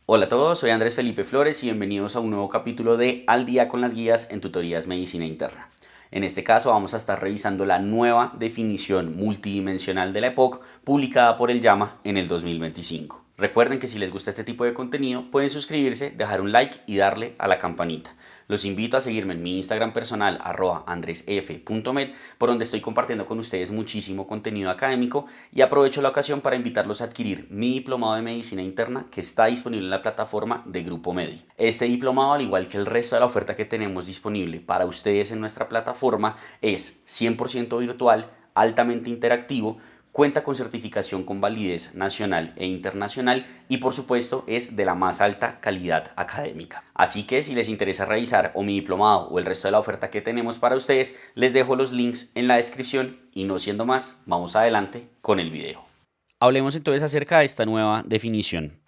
Hola a todos, soy Andrés Felipe Flores y bienvenidos a un nuevo capítulo de Al día con las guías en tutorías Medicina Interna. En este caso vamos a estar revisando la nueva definición multidimensional de la EPOC publicada por el JAMA en el 2025. Recuerden que si les gusta este tipo de contenido pueden suscribirse, dejar un like y darle a la campanita. Los invito a seguirme en mi Instagram personal @andresf.med, por donde estoy compartiendo con ustedes muchísimo contenido académico, y aprovecho la ocasión para invitarlos a adquirir mi diplomado de medicina interna que está disponible en la plataforma de Grupo Medi. Este diplomado, al igual que el resto de la oferta que tenemos disponible para ustedes en nuestra plataforma, es 100% virtual, altamente interactivo, cuenta con certificación con validez nacional e internacional y por supuesto es de la más alta calidad académica. Así que si les interesa revisar o mi diplomado o el resto de la oferta que tenemos para ustedes, les dejo los links en la descripción y no siendo más, vamos adelante con el video. Hablemos entonces acerca de esta nueva definición.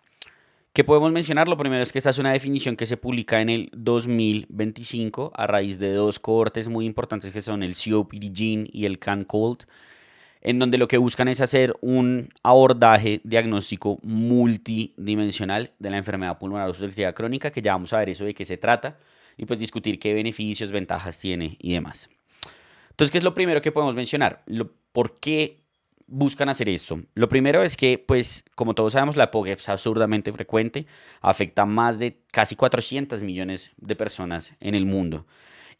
¿Qué podemos mencionar? Lo primero es que esta es una definición que se publica en el 2025 a raíz de dos cohortes muy importantes que son el COPD-GYN y el CAN-COLD, en donde lo que buscan es hacer un abordaje diagnóstico multidimensional de la enfermedad pulmonar obstructiva crónica, que ya vamos a ver eso de qué se trata, y pues discutir qué beneficios, ventajas tiene y demás. Entonces, ¿qué es lo primero que podemos mencionar? ¿Por qué buscan hacer esto? Lo primero es que, pues, como todos sabemos, la EPOC es absurdamente frecuente, afecta a más de casi 400 millones de personas en el mundo.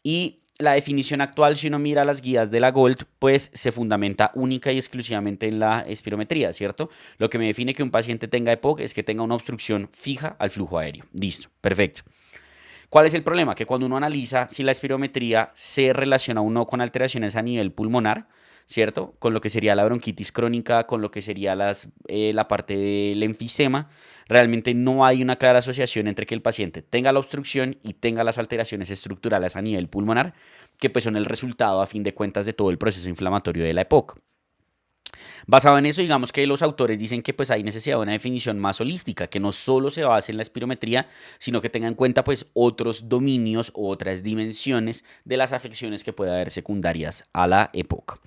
Y la definición actual, si uno mira las guías de la GOLD, pues se fundamenta única y exclusivamente en la espirometría, ¿cierto? Lo que me define que un paciente tenga EPOC es que tenga una obstrucción fija al flujo aéreo. Listo, perfecto. ¿Cuál es el problema? Que cuando uno analiza si la espirometría se relaciona o no con alteraciones a nivel pulmonar, ¿cierto? Con lo que sería la bronquitis crónica, con lo que sería la parte del enfisema, realmente no hay una clara asociación entre que el paciente tenga la obstrucción y tenga las alteraciones estructurales a nivel pulmonar, que pues son el resultado a fin de cuentas de todo el proceso inflamatorio de la EPOC. Basado en eso, digamos que los autores dicen que pues hay necesidad de una definición más holística, que no solo se base en la espirometría, sino que tenga en cuenta pues otros dominios o otras dimensiones de las afecciones que puede haber secundarias a la EPOC.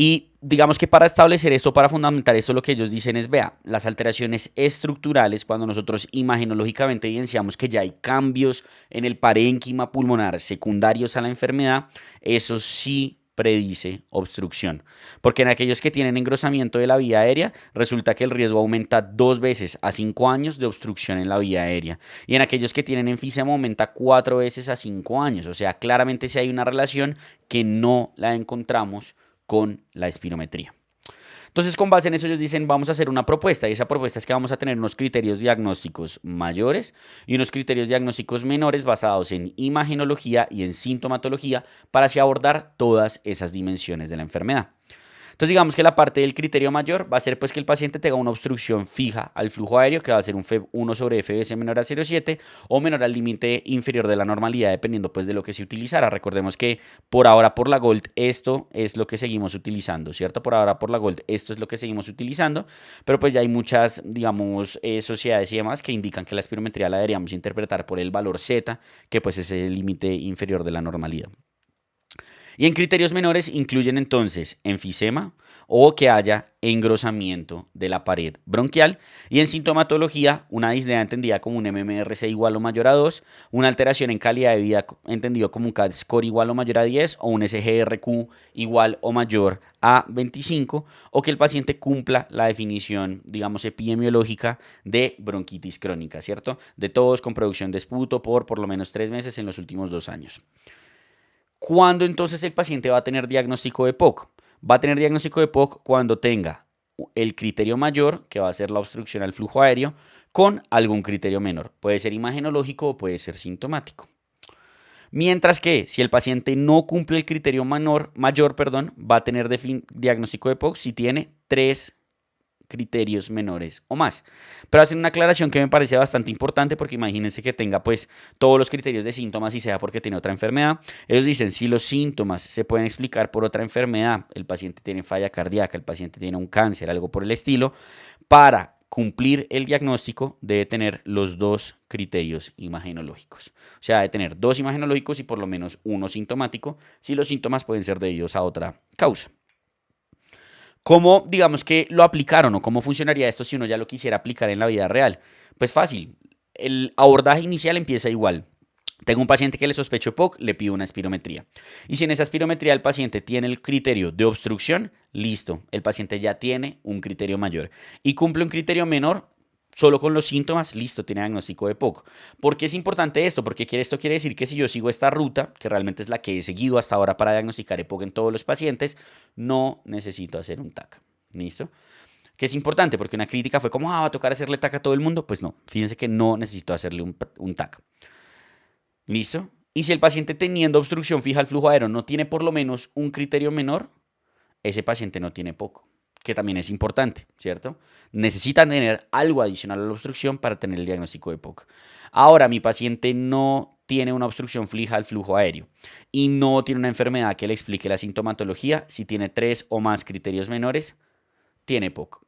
Y digamos que para establecer esto, para fundamentar esto, lo que ellos dicen es, vea, las alteraciones estructurales, cuando nosotros imagenológicamente evidenciamos que ya hay cambios en el parénquima pulmonar secundarios a la enfermedad, eso sí predice obstrucción. Porque en aquellos que tienen engrosamiento de la vía aérea, resulta que el riesgo aumenta 2 veces a 5 años de obstrucción en la vía aérea. Y en aquellos que tienen enfisema aumenta 4 veces a 5 años. O sea, claramente sí hay una relación que no la encontramos con la espirometría. Entonces, con base en eso, ellos dicen, vamos a hacer una propuesta, y esa propuesta es que vamos a tener unos criterios diagnósticos mayores y unos criterios diagnósticos menores basados en imagenología y en sintomatología para así abordar todas esas dimensiones de la enfermedad. Entonces, digamos que la parte del criterio mayor va a ser pues que el paciente tenga una obstrucción fija al flujo aéreo, que va a ser un FEV1 sobre FBS menor a 0,7 o menor al límite inferior de la normalidad, dependiendo pues de lo que se utilizara. Recordemos que por ahora por la GOLD esto es lo que seguimos utilizando, ¿cierto? Por ahora por la GOLD esto es lo que seguimos utilizando, pero pues ya hay muchas, digamos, sociedades y demás que indican que la espirometría la deberíamos interpretar por el valor Z, que pues es el límite inferior de la normalidad. Y en criterios menores incluyen entonces enfisema o que haya engrosamiento de la pared bronquial, y en sintomatología una disnea entendida como un MMRC igual o mayor a 2, una alteración en calidad de vida entendido como un CAT score igual o mayor a 10 o un SGRQ igual o mayor a 25, o que el paciente cumpla la definición, digamos, epidemiológica de bronquitis crónica, ¿cierto? De tos con producción de esputo por lo menos 3 meses en los últimos 2 años. ¿Cuándo entonces el paciente va a tener diagnóstico de POC? Va a tener diagnóstico de POC cuando tenga el criterio mayor, que va a ser la obstrucción al flujo aéreo, con algún criterio menor. Puede ser imagenológico o puede ser sintomático. Mientras que si el paciente no cumple el criterio mayor, va a tener diagnóstico de POC si tiene 3 criterios menores o más. Pero hacen una aclaración que me parece bastante importante, porque imagínense que tenga pues todos los criterios de síntomas y sea porque tiene otra enfermedad. Ellos dicen, si los síntomas se pueden explicar por otra enfermedad, el paciente tiene falla cardíaca, el paciente tiene un cáncer, algo por el estilo, para cumplir el diagnóstico debe tener los 2 criterios imagenológicos. O sea, debe tener 2 imagenológicos y por lo menos uno sintomático, si los síntomas pueden ser debidos a otra causa. ¿Cómo, digamos que lo aplicaron o cómo funcionaría esto si uno ya lo quisiera aplicar en la vida real? Pues fácil, el abordaje inicial empieza igual. Tengo un paciente que le sospecho EPOC, le pido una espirometría. Y si en esa espirometría el paciente tiene el criterio de obstrucción, listo, el paciente ya tiene un criterio mayor. Y cumple un criterio menor, solo con los síntomas, listo, tiene diagnóstico de EPOC. ¿Por qué es importante esto? Porque esto quiere decir que si yo sigo esta ruta, que realmente es la que he seguido hasta ahora para diagnosticar EPOC en todos los pacientes, no necesito hacer un TAC. ¿Listo? Que es importante porque una crítica fue como, va a tocar hacerle TAC a todo el mundo. Pues no, fíjense que no necesito hacerle un TAC. ¿Listo? Y si el paciente teniendo obstrucción fija al flujo aéreo no tiene por lo menos un criterio menor, ese paciente no tiene poco, que también es importante, ¿cierto? Necesitan tener algo adicional a la obstrucción para tener el diagnóstico de POC. Ahora, mi paciente no tiene una obstrucción fija al flujo aéreo y no tiene una enfermedad que le explique la sintomatología. Si tiene 3 o más criterios menores, tiene POC.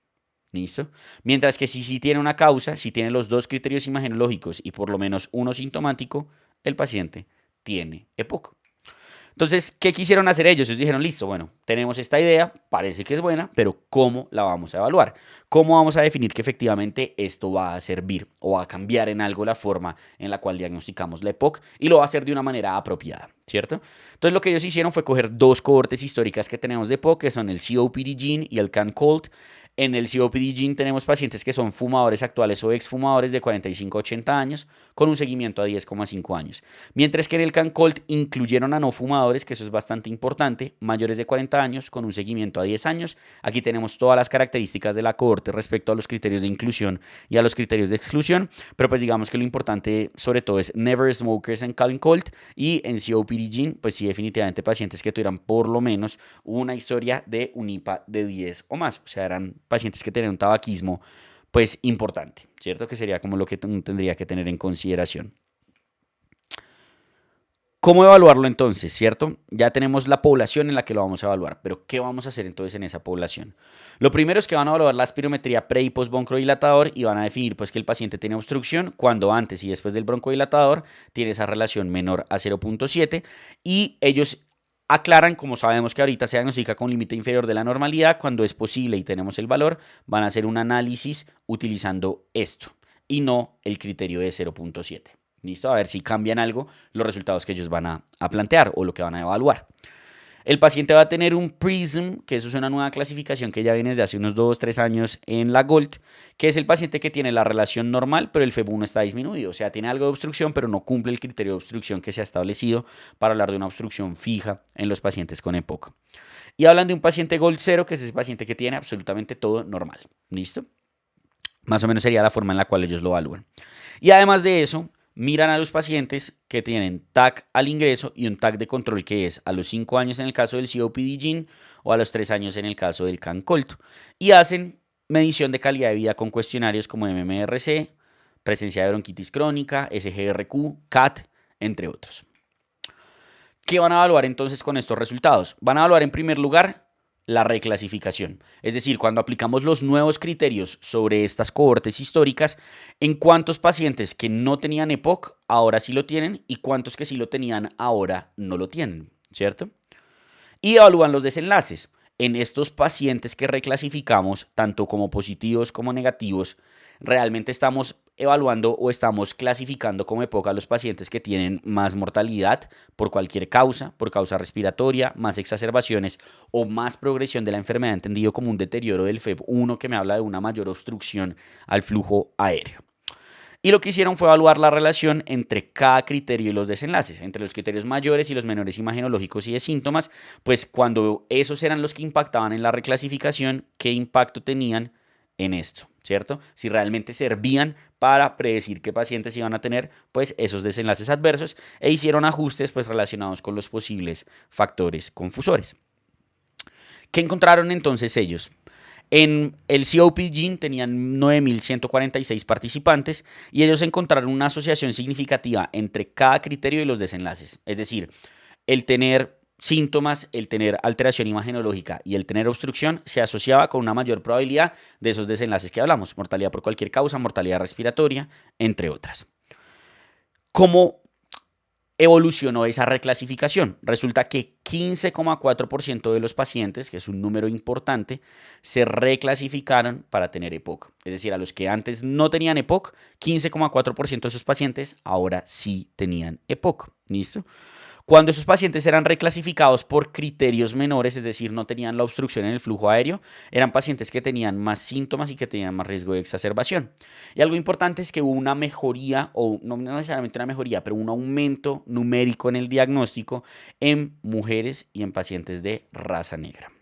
¿Listo? Mientras que si tiene una causa, si tiene los 2 criterios imagenológicos y por lo menos uno sintomático, el paciente tiene EPOC. Entonces, ¿qué quisieron hacer ellos? Ellos dijeron, listo, bueno, tenemos esta idea, parece que es buena, pero ¿cómo la vamos a evaluar? ¿Cómo vamos a definir que efectivamente esto va a servir o va a cambiar en algo la forma en la cual diagnosticamos la EPOC y lo va a hacer de una manera apropiada, ¿cierto? Entonces, lo que ellos hicieron fue coger 2 cohortes históricas que tenemos de EPOC, que son el COPD gene y el CAN-COLD. En el COPD gene tenemos pacientes que son fumadores actuales o exfumadores de 45 a 80 años con un seguimiento a 10,5 años. Mientras que en el CAN-COLD incluyeron a no fumadores, que eso es bastante importante, mayores de 40 años con un seguimiento a 10 años. Aquí tenemos todas las características de la cohorte respecto a los criterios de inclusión y a los criterios de exclusión, pero pues digamos que lo importante sobre todo es never smokers en CAN-COLD y en COPD gene, pues sí definitivamente pacientes que tuvieran por lo menos una historia de un IPA de 10 o más, o sea eran pacientes que tienen un tabaquismo pues importante, ¿cierto? Que sería como lo que tendría que tener en consideración. ¿Cómo evaluarlo entonces, cierto? Ya tenemos la población en la que lo vamos a evaluar, pero ¿qué vamos a hacer entonces en esa población? Lo primero es que van a evaluar la espirometría pre y post broncodilatador y van a definir pues que el paciente tiene obstrucción cuando antes y después del broncodilatador tiene esa relación menor a 0.7 y ellos aclaran, como sabemos que ahorita se diagnostica con límite inferior de la normalidad, cuando es posible y tenemos el valor, van a hacer un análisis utilizando esto y no el criterio de 0.7. ¿Listo? A ver si cambian algo los resultados que ellos van a plantear o lo que van a evaluar. El paciente va a tener un PRISM, que eso es una nueva clasificación que ya viene desde hace unos 2-3 años en la GOLD, que es el paciente que tiene la relación normal, pero el FEB1 está disminuido. O sea, tiene algo de obstrucción, pero no cumple el criterio de obstrucción que se ha establecido para hablar de una obstrucción fija en los pacientes con EPOC. Y hablan de un paciente GOLD 0, que es ese paciente que tiene absolutamente todo normal. ¿Listo? Más o menos sería la forma en la cual ellos lo evalúan. Y además de eso, miran a los pacientes que tienen TAC al ingreso y un TAC de control que es a los 5 años en el caso del COPD gene o a los 3 años en el caso del CAN-COLD. Y hacen medición de calidad de vida con cuestionarios como MMRC, presencia de bronquitis crónica, SGRQ, CAT, entre otros. ¿Qué van a evaluar entonces con estos resultados? Van a evaluar en primer lugar la reclasificación. Es decir, cuando aplicamos los nuevos criterios sobre estas cohortes históricas, en cuántos pacientes que no tenían EPOC ahora sí lo tienen y cuántos que sí lo tenían ahora no lo tienen, ¿cierto? Y evalúan los desenlaces. En estos pacientes que reclasificamos, tanto como positivos como negativos, realmente estamos evaluando o estamos clasificando como EPOC a los pacientes que tienen más mortalidad por cualquier causa, por causa respiratoria, más exacerbaciones o más progresión de la enfermedad, entendido como un deterioro del FEB1 que me habla de una mayor obstrucción al flujo aéreo. Y lo que hicieron fue evaluar la relación entre cada criterio y los desenlaces, entre los criterios mayores y los menores imagenológicos y de síntomas, pues cuando esos eran los que impactaban en la reclasificación, ¿qué impacto tenían en esto? ¿Cierto? Si realmente servían para predecir qué pacientes iban a tener pues esos desenlaces adversos e hicieron ajustes pues relacionados con los posibles factores confusores. ¿Qué encontraron entonces ellos? En el COPD gene tenían 9.146 participantes y ellos encontraron una asociación significativa entre cada criterio y los desenlaces. Es decir, el tener síntomas, el tener alteración imagenológica y el tener obstrucción se asociaba con una mayor probabilidad de esos desenlaces que hablamos. Mortalidad por cualquier causa, mortalidad respiratoria, entre otras. ¿Cómo evolucionó esa reclasificación? Resulta que 15,4% de los pacientes, que es un número importante, se reclasificaron para tener EPOC. Es decir, a los que antes no tenían EPOC, 15,4% de esos pacientes ahora sí tenían EPOC. ¿Listo? Cuando esos pacientes eran reclasificados por criterios menores, es decir, no tenían la obstrucción en el flujo aéreo, eran pacientes que tenían más síntomas y que tenían más riesgo de exacerbación. Y algo importante es que hubo una mejoría, o no necesariamente una mejoría, pero un aumento numérico en el diagnóstico en mujeres y en pacientes de raza negra.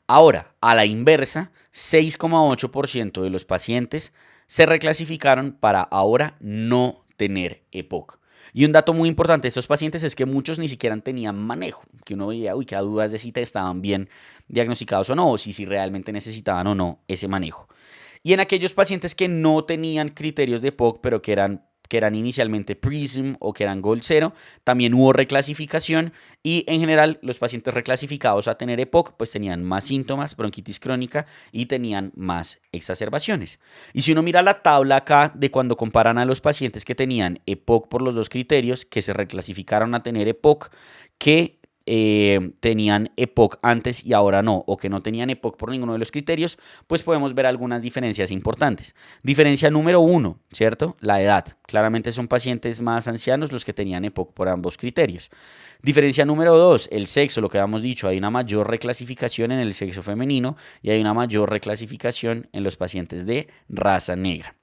Ahora, a la inversa, 6,8% de los pacientes se reclasificaron para ahora no tener EPOC. Y un dato muy importante de estos pacientes es que muchos ni siquiera tenían manejo, que uno veía, qué dudas de si estaban bien diagnosticados o no, o si realmente necesitaban o no ese manejo. Y en aquellos pacientes que no tenían criterios de EPOC, pero que eran inicialmente PRISM o que eran Gold 0, también hubo reclasificación y en general los pacientes reclasificados a tener EPOC pues tenían más síntomas, bronquitis crónica y tenían más exacerbaciones. Y si uno mira la tabla acá de cuando comparan a los pacientes que tenían EPOC por los dos criterios, que se reclasificaron a tener EPOC, que tenían EPOC antes y ahora no, o que no tenían EPOC por ninguno de los criterios, pues podemos ver algunas diferencias importantes. Diferencia número 1, ¿cierto? La edad. Claramente son pacientes más ancianos los que tenían EPOC por ambos criterios. Diferencia número 2, el sexo, lo que habíamos dicho, hay una mayor reclasificación en el sexo femenino y hay una mayor reclasificación en los pacientes de raza negra.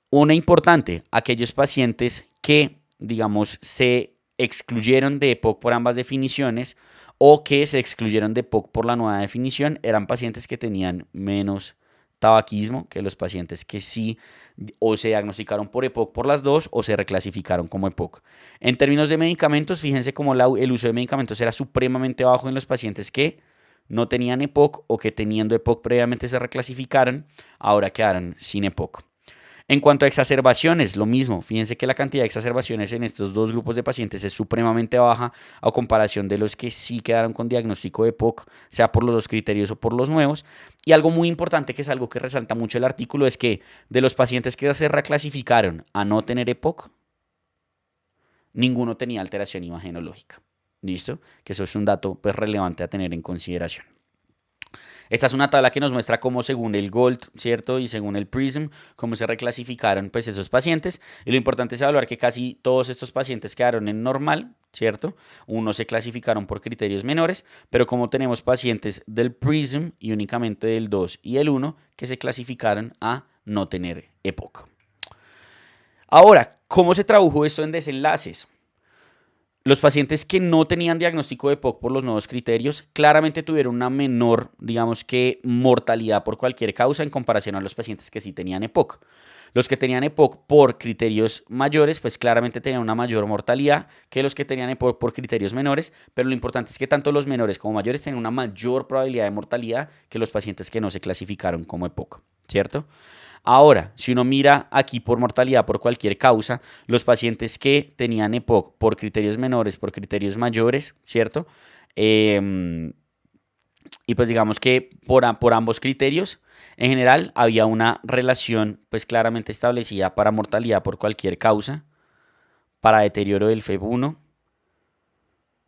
Una importante, aquellos pacientes que, digamos, se excluyeron de EPOC por ambas definiciones o que se excluyeron de EPOC por la nueva definición eran pacientes que tenían menos tabaquismo que los pacientes que sí o se diagnosticaron por EPOC por las dos o se reclasificaron como EPOC. En términos de medicamentos, fíjense cómo el uso de medicamentos era supremamente bajo en los pacientes que no tenían EPOC o que teniendo EPOC previamente se reclasificaron, ahora quedaron sin EPOC. En cuanto a exacerbaciones, lo mismo. Fíjense que la cantidad de exacerbaciones en estos dos grupos de pacientes es supremamente baja a comparación de los que sí quedaron con diagnóstico de EPOC, sea por los dos criterios o por los nuevos. Y algo muy importante, que es algo que resalta mucho el artículo, es que de los pacientes que se reclasificaron a no tener EPOC, ninguno tenía alteración imagenológica. ¿Listo? Que eso es un dato pues, relevante a tener en consideración. Esta es una tabla que nos muestra cómo según el Gold, ¿cierto? Y según el PRISM, cómo se reclasificaron pues, esos pacientes. Y lo importante es evaluar que casi todos estos pacientes quedaron en normal, ¿cierto? Unos se clasificaron por criterios menores, pero como tenemos pacientes del PRISM y únicamente del 2 y el 1 que se clasificaron a no tener EPOC. Ahora, ¿cómo se tradujo esto en desenlaces? Los pacientes que no tenían diagnóstico de EPOC por los nuevos criterios claramente tuvieron una menor, digamos que, mortalidad por cualquier causa en comparación a los pacientes que sí tenían EPOC. Los que tenían EPOC por criterios mayores, pues claramente tenían una mayor mortalidad que los que tenían EPOC por criterios menores, pero lo importante es que tanto los menores como mayores tienen una mayor probabilidad de mortalidad que los pacientes que no se clasificaron como EPOC, ¿cierto? Ahora, si uno mira aquí por mortalidad por cualquier causa, los pacientes que tenían EPOC por criterios menores, por criterios mayores, ¿cierto? Y pues digamos que por ambos criterios, en general, había una relación pues claramente establecida para mortalidad por cualquier causa, para deterioro del FEV1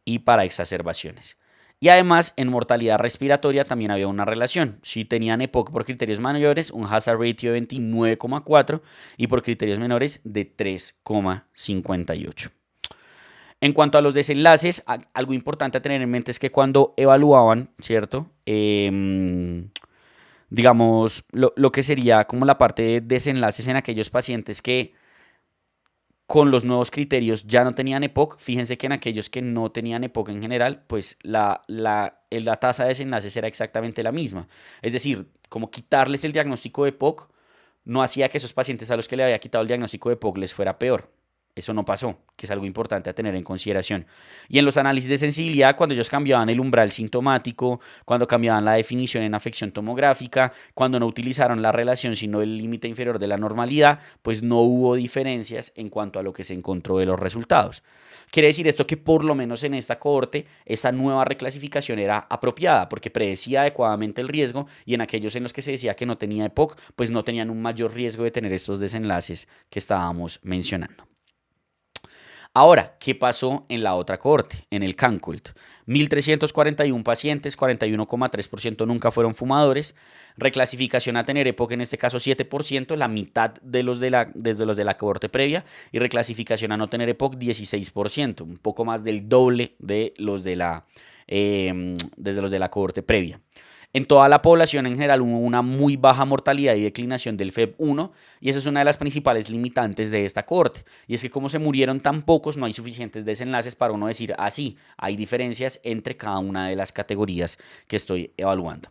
y para exacerbaciones. Y además, en mortalidad respiratoria también había una relación. Si tenían EPOC por criterios mayores, un hazard ratio de 29,4 y por criterios menores de 3,58. En cuanto a los desenlaces, algo importante a tener en mente es que cuando evaluaban, ¿cierto? Digamos, lo que sería como la parte de desenlaces en aquellos pacientes que con los nuevos criterios ya no tenían EPOC. Fíjense que en aquellos que no tenían EPOC en general, pues la tasa de desenlaces era exactamente la misma. Es decir, como quitarles el diagnóstico de EPOC no hacía que esos pacientes a los que le había quitado el diagnóstico de EPOC les fuera peor. Eso no pasó, que es algo importante a tener en consideración. Y en los análisis de sensibilidad, cuando ellos cambiaban el umbral sintomático, cuando cambiaban la definición en afección tomográfica, cuando no utilizaron la relación sino el límite inferior de la normalidad, pues no hubo diferencias en cuanto a lo que se encontró de los resultados. Quiere decir esto que por lo menos en esta cohorte esa nueva reclasificación era apropiada porque predecía adecuadamente el riesgo y en aquellos en los que se decía que no tenía EPOC, pues no tenían un mayor riesgo de tener estos desenlaces que estábamos mencionando. Ahora, ¿qué pasó en la otra cohorte, en el CANCOLT? 1.341 pacientes, 41,3% nunca fueron fumadores, reclasificación a tener EPOC en este caso 7%, la mitad desde los de la cohorte previa, y reclasificación a no tener EPOC 16%, un poco más del doble de desde los de la cohorte previa. En toda la población en general hubo una muy baja mortalidad y declinación del FEV1 y esa es una de las principales limitantes de esta cohorte. Y es que como se murieron tan pocos, no hay suficientes desenlaces para uno decir así, hay diferencias entre cada una de las categorías que estoy evaluando.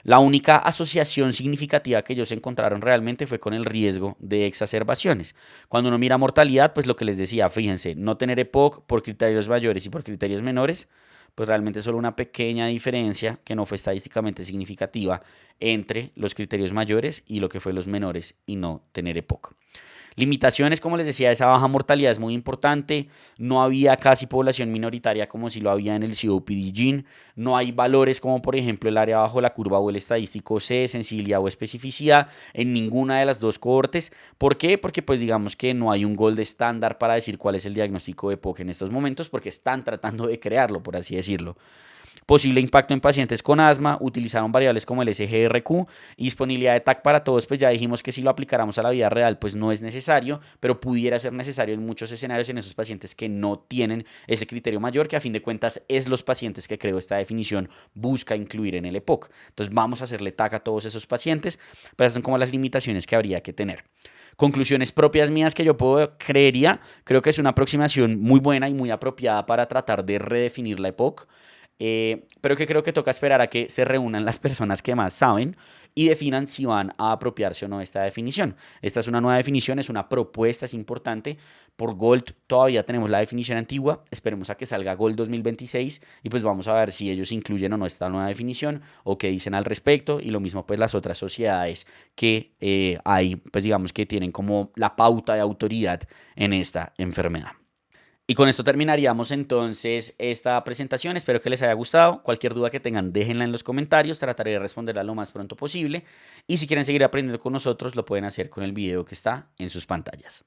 La única asociación significativa que ellos encontraron realmente fue con el riesgo de exacerbaciones. Cuando uno mira mortalidad, pues lo que les decía, fíjense, no tener EPOC por criterios mayores y por criterios menores, pues realmente solo una pequeña diferencia que no fue estadísticamente significativa entre los criterios mayores y lo que fue los menores y no tener EPOC. Limitaciones, como les decía, esa baja mortalidad es muy importante. No había casi población minoritaria como si lo había en el COPD GIN. No hay valores como por ejemplo el área bajo la curva o el estadístico C, sensibilidad o especificidad en ninguna de las dos cohortes. ¿Por qué? Porque pues digamos que no hay un gold estándar para decir cuál es el diagnóstico de EPOC en estos momentos porque están tratando de crearlo, por así decirlo. Posible impacto en pacientes con asma, utilizaron variables como el SGRQ y disponibilidad de TAC para todos, pues ya dijimos que si lo aplicáramos a la vida real pues no es necesario, pero pudiera ser necesario en muchos escenarios en esos pacientes que no tienen ese criterio mayor, que a fin de cuentas es los pacientes que creo esta definición busca incluir en el EPOC. Entonces vamos a hacerle TAC a todos esos pacientes, pero esas son como las limitaciones que habría que tener. Conclusiones propias mías que yo creo que es una aproximación muy buena y muy apropiada para tratar de redefinir la EPOC. Pero que creo que toca esperar a que se reúnan las personas que más saben y definan si van a apropiarse o no de esta definición. Esta es una nueva definición, es una propuesta, es importante. Por GOLD todavía tenemos la definición antigua, esperemos a que salga GOLD 2026 y pues vamos a ver si ellos incluyen o no esta nueva definición o qué dicen al respecto, y lo mismo pues las otras sociedades que hay, pues digamos que tienen como la pauta de autoridad en esta enfermedad. Y con esto terminaríamos entonces esta presentación. Espero que les haya gustado. Cualquier duda que tengan, déjenla en los comentarios. Trataré de responderla lo más pronto posible. Y si quieren seguir aprendiendo con nosotros, lo pueden hacer con el video que está en sus pantallas.